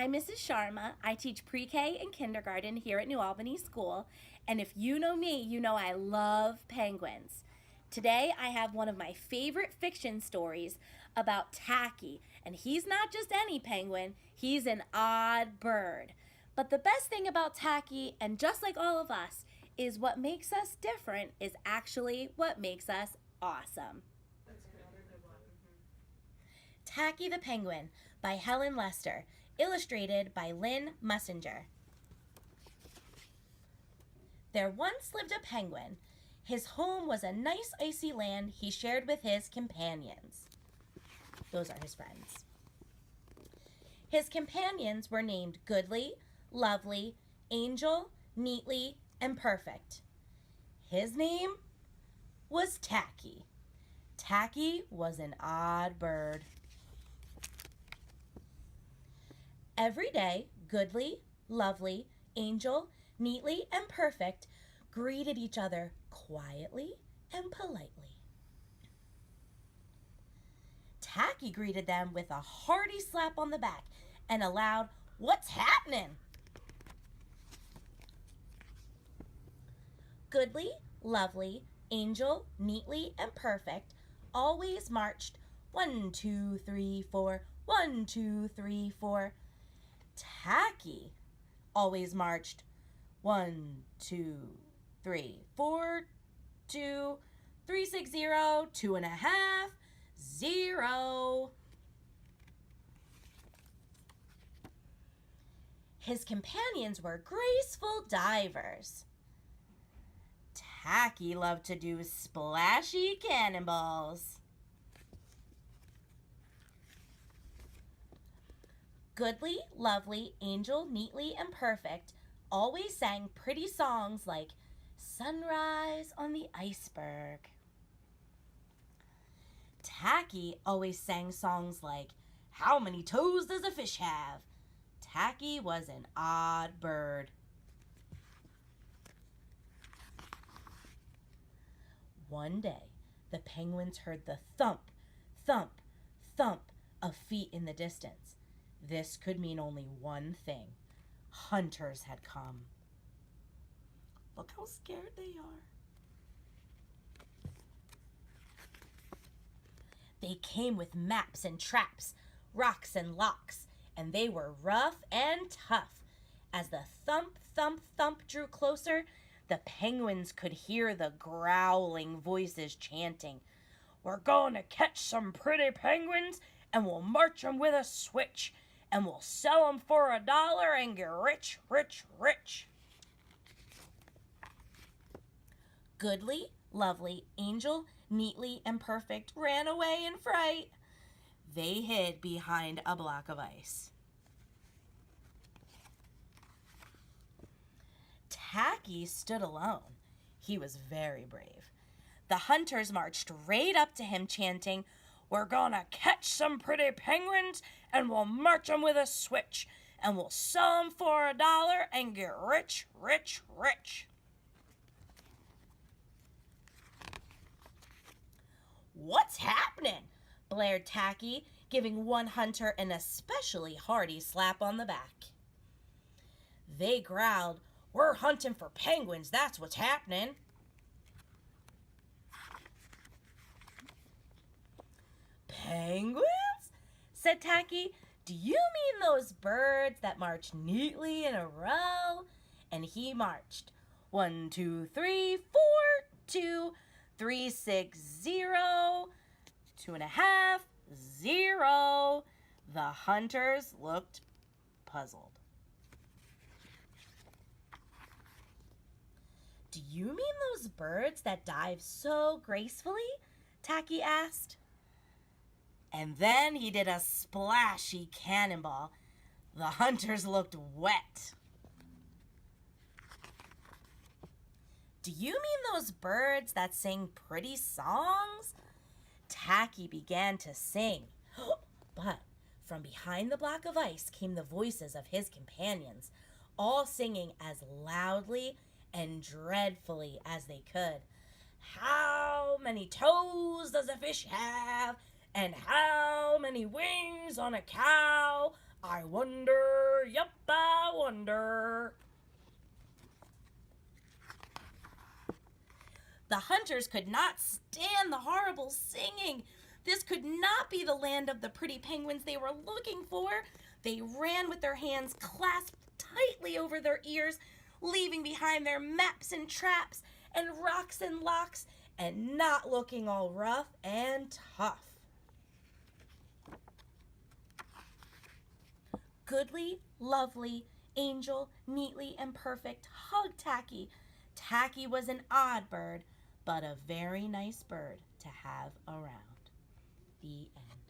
I'm Mrs. Sharma. I teach pre-K and kindergarten here at New Albany School, and if you know me, you know I love penguins. Today I have one of my favorite fiction stories about Tacky, and he's not just any penguin, he's an odd bird. But the best thing about Tacky, and just like all of us, is what makes us different is actually what makes us awesome. Tacky the Penguin by Helen Lester, illustrated by Lynn Mussinger. There once lived a penguin. His home was a nice icy land he shared with his companions. Those are his friends. His companions were named Goodly, Lovely, Angel, Neatly, and Perfect. His name was Tacky. Tacky was an odd bird. Every day, Goodly, Lovely, Angel, Neatly, and Perfect greeted each other quietly and politely. Tacky greeted them with a hearty slap on the back and a loud, "What's happening?" Goodly, Lovely, Angel, Neatly, and Perfect always marched 1, 2, 3, 4, 1, 2, 3, 4. Tacky always marched 1, 2, 3, 4, 2, 3, 6, 0, 2.5, 0. His companions were graceful divers. Tacky loved to do splashy cannonballs. Goodly, Lovely, Angel, Neatly, and Perfect always sang pretty songs like Sunrise on the Iceberg. Tacky always sang songs like How many toes does a fish have? Tacky was an odd bird. One day, the penguins heard the thump, thump, thump of feet in the distance. This could mean only one thing. Hunters had come. Look how scared they are. They came with maps and traps, rocks and locks, and they were rough and tough. As the thump, thump, thump drew closer, the penguins could hear the growling voices chanting, "We're going to catch some pretty penguins, and we'll march 'em with a switch, and we'll sell 'em for $1 and get rich, rich, rich." Goodly, Lovely, Angel, Neatly, and Perfect ran away in fright. They hid behind a block of ice. Tacky stood alone. He was very brave. The hunters marched right up to him chanting, "We're gonna catch some pretty penguins and we'll march 'em with a switch and we'll sell 'em for $1 and get rich, rich, rich." "What's happening?" blared Tacky, giving one hunter an especially hearty slap on the back. They growled, "We're hunting for penguins, that's what's happening." "Penguins?" said Tacky. "Do you mean those birds that march neatly in a row?" And he marched 1, 2, 3, 4, 2, 3, 6, 0, 2.5, 0. The hunters looked puzzled. "Do you mean those birds that dive so gracefully?" Tacky asked. And then he did a splashy cannonball. The hunters looked wet. "Do you mean those birds that sing pretty songs?" Tacky began to sing. But from behind the block of ice came the voices of his companions, all singing as loudly and dreadfully as they could. "How many toes does a fish have? And how many wings on a cow? I wonder wonder, yep, I wonder. The hunters could not stand the horrible singing. This could not be the land of the pretty penguins they were looking for. They ran with their hands clasped tightly over their ears, leaving behind their maps and traps and rocks and locks, and not looking all rough and tough. Goodly, lovely, Angel, neatly and perfect, hugged Tacky. Tacky was an odd bird, but a very nice bird to have around. The end.